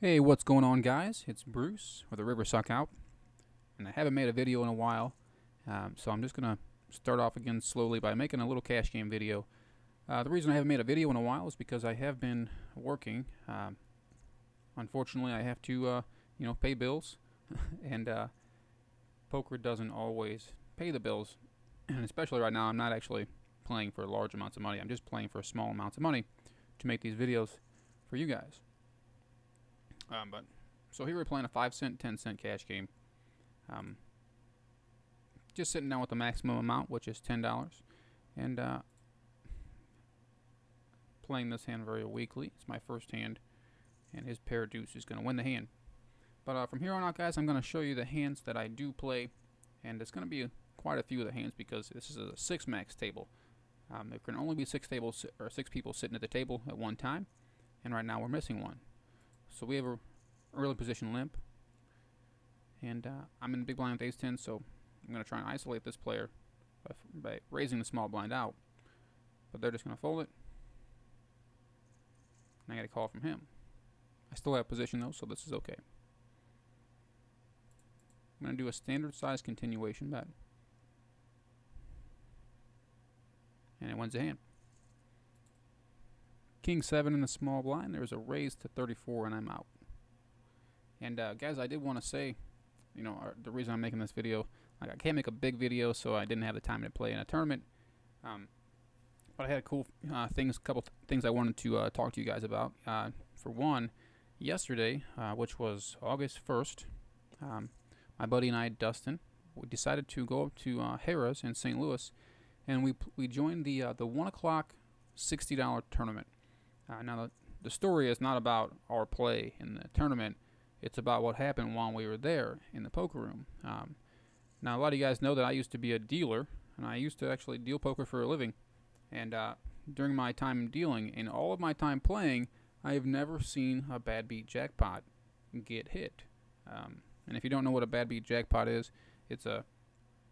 Hey, what's going on, guys? It's Bruce with the River Suck Out, and I haven't made a video in a while, so I'm just gonna start off again slowly by making a little cash game video. The reason I haven't made a video in a while is because I have been working. Unfortunately, I have to, pay bills, and poker doesn't always pay the bills, and especially right now, I'm not actually playing for large amounts of money. I'm just playing for small amounts of money to make these videos for you guys. So here we're playing a 5-cent, 10-cent cash game. Just sitting down with the maximum amount, which is $10, and playing this hand very weakly. It's my first hand, and his pair deuce is going to win the hand. But from here on out, guys, I'm going to show you the hands that I do play, and it's going to be quite a few of the hands because this is a 6-max table. There can only be six people sitting at the table at one time, and right now we're missing one. So we have a early position limp, and I'm in the big blind with ace-10, so I'm going to try and isolate this player by raising the small blind out. But they're just going to fold it, and I got a call from him. I still have position though, so this is okay. I'm going to do a standard size continuation bet, and it wins the hand. King 7 in the small blind. There's a raise to 34, and I'm out. And guys, I did want to say, the reason I'm making this video, I can't make a big video, so I didn't have the time to play in a tournament. But I had a cool couple things I wanted to talk to you guys about. For one, yesterday, which was August 1st, my buddy and I, Dustin, we decided to go up to Harrah's in St. Louis, and we joined the 1 o'clock $60 tournament. Now, the story is not about our play in the tournament. It's about what happened while we were there in the poker room. Now, a lot of you guys know that I used to be a dealer, and I used to actually deal poker for a living. And during my time dealing, in all of my time playing, I have never seen a bad beat jackpot get hit. And if you don't know what a bad beat jackpot is, it's a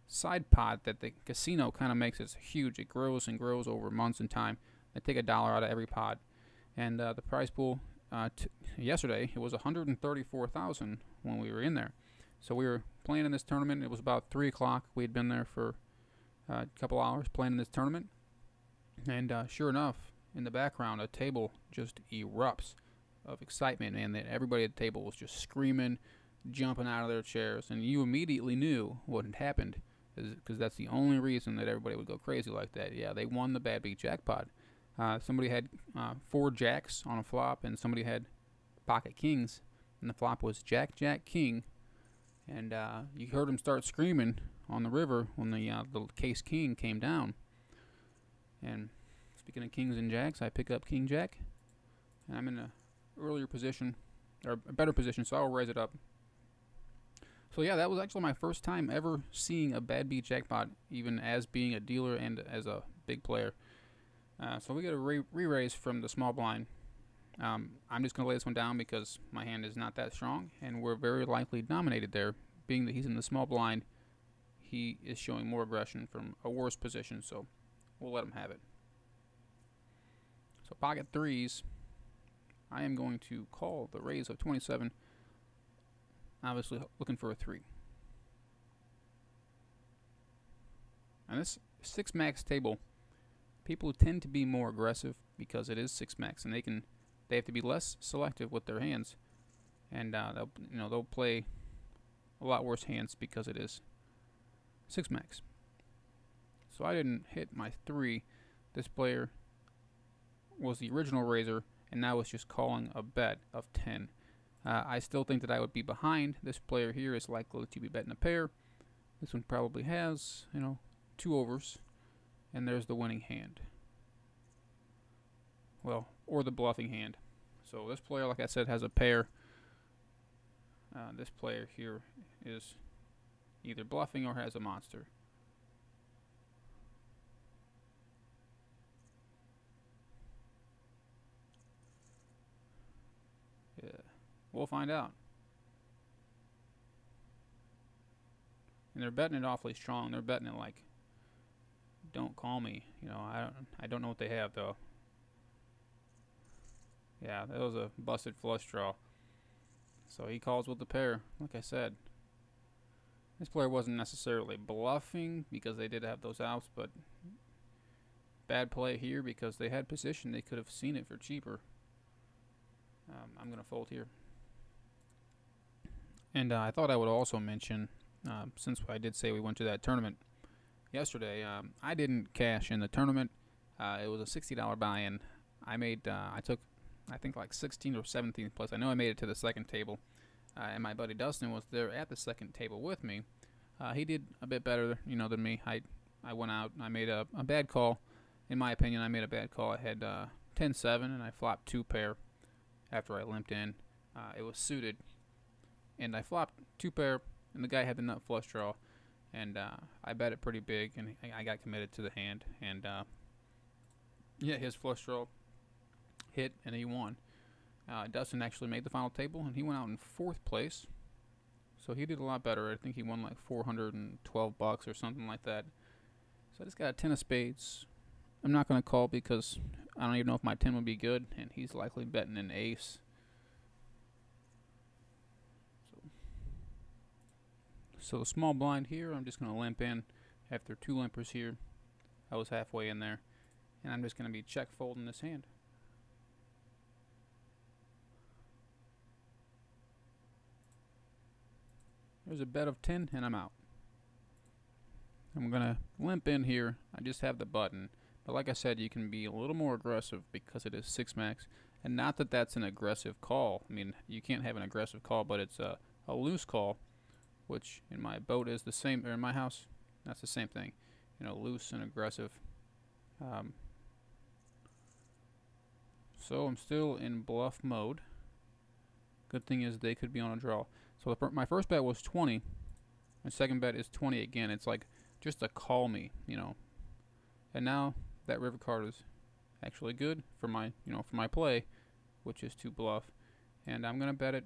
side pot that the casino kind of makes. It's huge. It grows and grows over months and time. They take $1 out of every pot. And the prize pool yesterday, it was $134,000 when we were in there. So we were playing in this tournament. It was about 3 o'clock. We had been there for a couple hours playing in this tournament. And sure enough, in the background, a table just erupts of excitement, and that everybody at the table was just screaming, jumping out of their chairs. And you immediately knew what had happened, because that's the only reason that everybody would go crazy like that. Yeah, they won the bad beat jackpot. Somebody had 4 jacks on a flop, and somebody had pocket kings, and the flop was Jack, Jack, King. And you heard them start screaming on the river when the case king came down. And speaking of kings and jacks, I pick up king jack, and I'm in a earlier position, or a better position, so I'll raise it up. So yeah, that was actually my first time ever seeing a bad beat jackpot, even as being a dealer and as a big player. So we get a re-raise from the small blind. I'm just going to lay this one down because my hand is not that strong, and we're very likely dominated there. Being that he's in the small blind, he is showing more aggression from a worse position, so we'll let him have it. So pocket threes, I am going to call the raise of 27, obviously looking for a 3. And this 6-max table, people tend to be more aggressive because it is 6-max, and they have to be less selective with their hands, and they'll play a lot worse hands because it is 6-max. So I didn't hit my 3. This player was the original raiser, and now it's just calling a bet of 10. I still think that I would be behind. This player here is likely to be betting a pair. This one probably has 2 overs. And there's the winning hand. Well, or the bluffing hand. So this player, like I said, has a pair. This player here is either bluffing or has a monster. Yeah, we'll find out. And they're betting it awfully strong. They're betting it like, don't call me. I don't know what they have though. Yeah, that was a busted flush draw. So he calls with the pair. Like I said, this player wasn't necessarily bluffing because they did have those outs, but bad play here because they had position. They could have seen it for cheaper. I'm going to fold here. And I thought I would also mention, since I did say we went to that tournament yesterday, I didn't cash in the tournament. It was a $60 buy-in. I took, I think, like 16th or 17th place. I know I made it to the second table. And my buddy Dustin was there at the second table with me. He did a bit better, than me. I went out and I made a bad call. In my opinion, I made a bad call. I had 10-7 and I flopped 2 pair after I limped in. It was suited, and I flopped 2 pair, and the guy had the nut flush draw, and I bet it pretty big, and I got committed to the hand, and yeah, his flush draw hit, and he won. Dustin actually made the final table, and he went out in 4th place. So he did a lot better. I think he won like $412 or something like that. So I just got a 10 of spades. I'm not going to call because I don't even know if my 10 would be good, and he's likely betting an ace. So the small blind here, I'm just going to limp in after 2 limpers here. I was halfway in there, and I'm just going to be check folding this hand. There's a bet of 10, and I'm out. I'm going to limp in here. I just have the button. But like I said, you can be a little more aggressive because it is 6 max. And not that that's an aggressive call. I mean, you can't have an aggressive call, but it's a loose call, which in my boat is the same, or in my house, that's the same thing. Loose and aggressive. So I'm still in bluff mode. Good thing is they could be on a draw. So my first bet was 20. My second bet is 20 again. It's like just to call me, And now that river card is actually good for my, for my play, which is to bluff. And I'm gonna bet it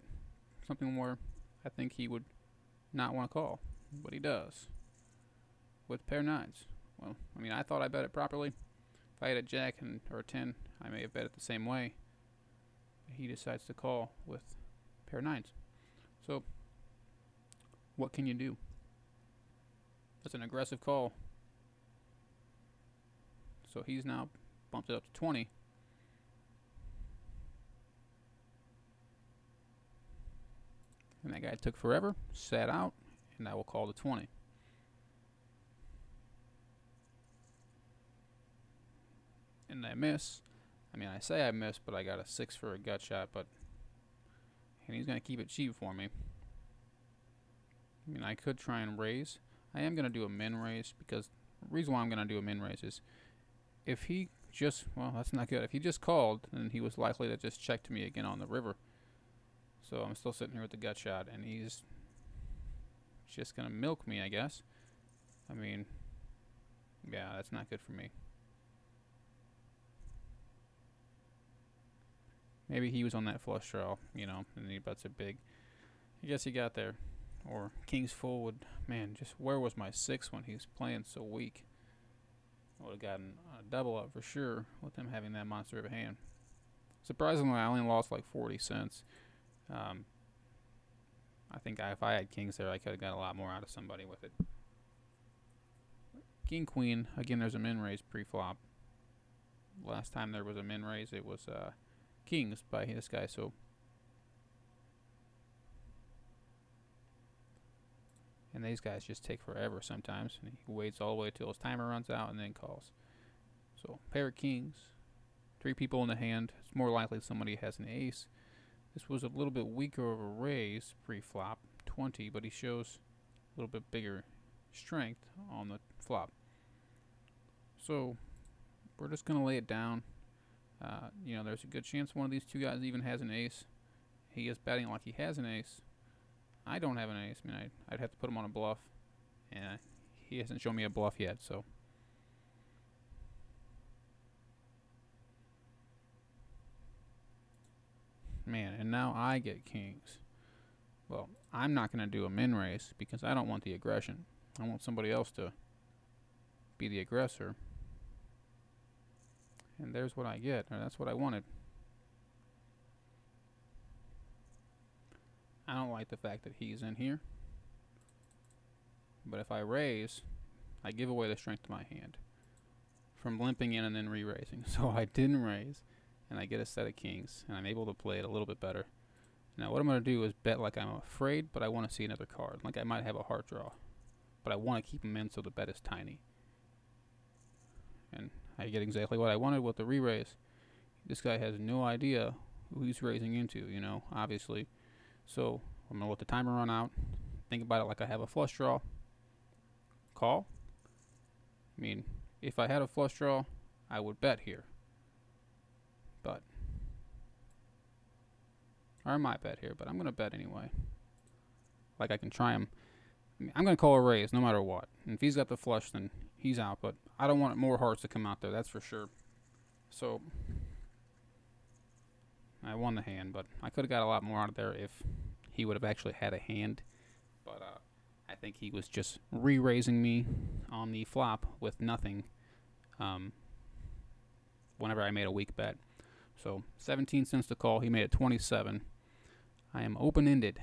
something where I think he would not want to call, but he does with pair 9s. Well, I mean, I thought I bet it properly. If I had a jack or a 10, I may have bet it the same way. He decides to call with pair 9s. So, what can you do? That's an aggressive call. So he's now bumped it up to 20. And that guy took forever, sat out, and I will call the 20. And I miss. I mean, I say I missed, but I got a 6 for a gut shot, and he's going to keep it cheap for me. I mean, I could try and raise. I am going to do a min raise because the reason why I'm going to do a min raise is if he just, well, that's not good. If he just called, then he was likely to just check to me again on the river. So I'm still sitting here with the gut shot, and he's just going to milk me, I guess. I mean, yeah, that's not good for me. Maybe he was on that flush draw, and he bets it big. I guess he got there. Or king's full would, man, just where was my 6 when he was playing so weak? I would have gotten a double up for sure with him having that monster of a hand. Surprisingly, I only lost like 40 cents. I think if I had kings there, I could have got a lot more out of somebody with it. King, queen, again, there's a min raise pre-flop. Last time there was a min raise, it was kings by this guy, so. And these guys just take forever sometimes, and he waits all the way till his timer runs out and then calls. So, pair of kings, 3 people in the hand. It's more likely somebody has an ace. This was a little bit weaker of a raise pre-flop, 20, but he shows a little bit bigger strength on the flop. So, we're just going to lay it down. There's a good chance one of these 2 guys even has an ace. He is betting like he has an ace. I don't have an ace. I mean, I'd have to put him on a bluff, and he hasn't shown me a bluff yet, so. Man, and now I get kings. Well, I'm not going to do a min raise because I don't want the aggression. I want somebody else to be the aggressor. And there's what I get, or that's what I wanted. I don't like the fact that he's in here. But if I raise, I give away the strength of my hand from limping in and then re-raising. So I didn't raise, and I get a set of kings, and I'm able to play it a little bit better. Now what I'm going to do is bet like I'm afraid, but I want to see another card. Like I might have a heart draw, but I want to keep him in so the bet is tiny. And I get exactly what I wanted with the re-raise. This guy has no idea who he's raising into, you know, obviously. So I'm going to let the timer run out. Think about it like I have a flush draw. Call. I mean, if I had a flush draw, I would bet here. But, or I might bet here, but I'm going to bet anyway. Like I can try him. I mean, I'm going to call a raise no matter what. And if he's got the flush, then he's out. But I don't want more hearts to come out there, that's for sure. So, I won the hand, but I could have got a lot more out of there if he would have actually had a hand. But, I think he was just re-raising me on the flop with nothing whenever I made a weak bet. So 17 cents to call. He made it 27. I am open-ended.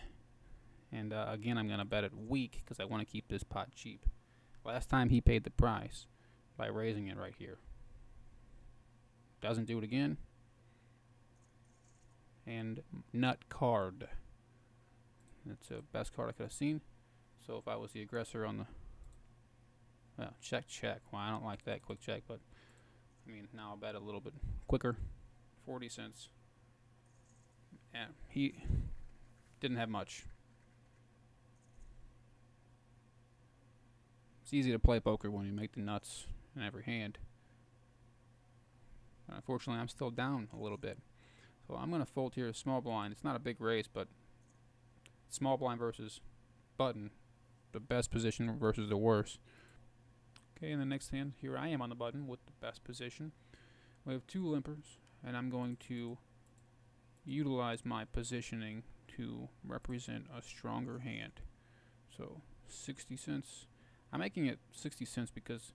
And again, I'm going to bet it weak because I want to keep this pot cheap. Last time he paid the price by raising it right here. Doesn't do it again. And nut card. That's the best card I could have seen. So if I was the aggressor on the, well, check. Well, I don't like that quick check, but I mean, now I'll bet a little bit quicker. 40 cents. Yeah, he didn't have much. It's easy to play poker when you make the nuts in every hand. But unfortunately, I'm still down a little bit. So I'm going to fold here a small blind. It's not a big raise, but small blind versus button. The best position versus the worst. Okay, in the next hand, here I am on the button with the best position. We have two limpers, and I'm going to utilize my positioning to represent a stronger hand. So 60 cents. I'm making it 60 cents because,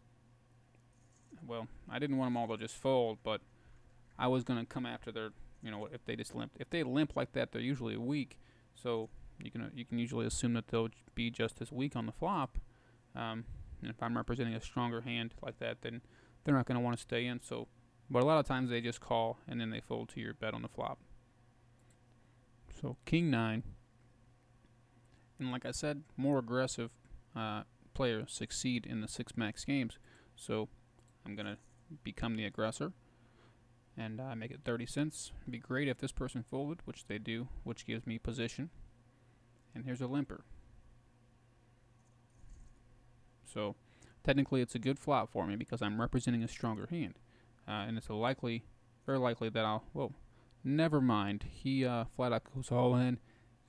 well, I didn't want them all to just fold, but I was going to come after their, you know, if they just limp. If they limp like that, they're usually weak. So you can usually assume that they'll be just as weak on the flop. And if I'm representing a stronger hand like that, then they're not going to want to stay in. So, but a lot of times they just call and then they fold to your bet on the flop. So King 9, and like I said, more aggressive players succeed in the 6 max games. So I'm going to become the aggressor, and make it 30 cents. It'd be great if this person folded, which they do, which gives me position. And here's a limper. So technically it's a good flop for me because I'm representing a stronger hand. And it's very likely that I'll, whoa, never mind. He flat out goes all in,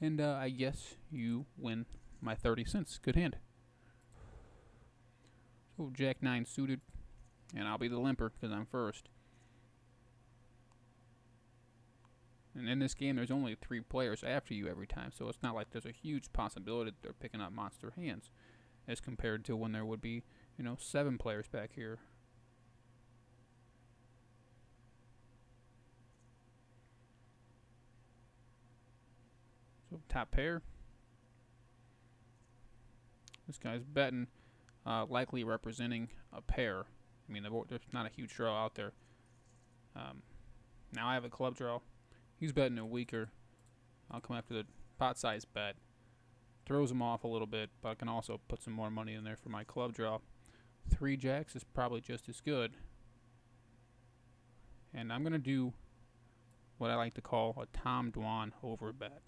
and I guess you win my 30 cents. Good hand. So Jack 9 suited, and I'll be the limper because I'm first. And in this game, there's only 3 players after you every time, so it's not like there's a huge possibility that they're picking up monster hands, as compared to when there would be, you know, 7 players back here. So top pair. This guy's betting, likely representing a pair. I mean, there's not a huge draw out there. Now I have a club draw. He's betting a weaker. I'll come after the pot size bet. Throws him off a little bit, but I can also put some more money in there for my club draw. 3 jacks is probably just as good. And I'm going to do what I like to call a Tom Dwan over bet.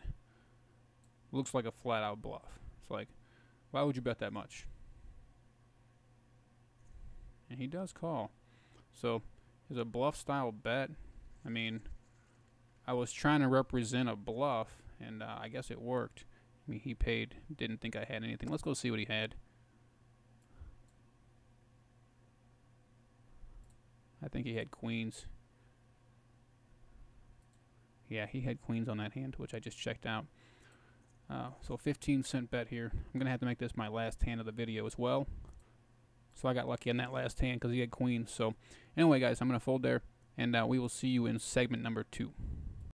Looks like a flat out bluff. It's like, why would you bet that much? And he does call. So, it's a bluff style bet. I mean, I was trying to represent a bluff, and I guess it worked. I mean, he paid, didn't think I had anything. Let's go see what he had. I think he had queens. Yeah, he had queens on that hand, which I just checked out. So 15-cent bet here. I'm going to have to make this my last hand of the video as well. So I got lucky on that last hand because he had queens. So anyway, guys, I'm going to fold there, and we will see you in segment number 2.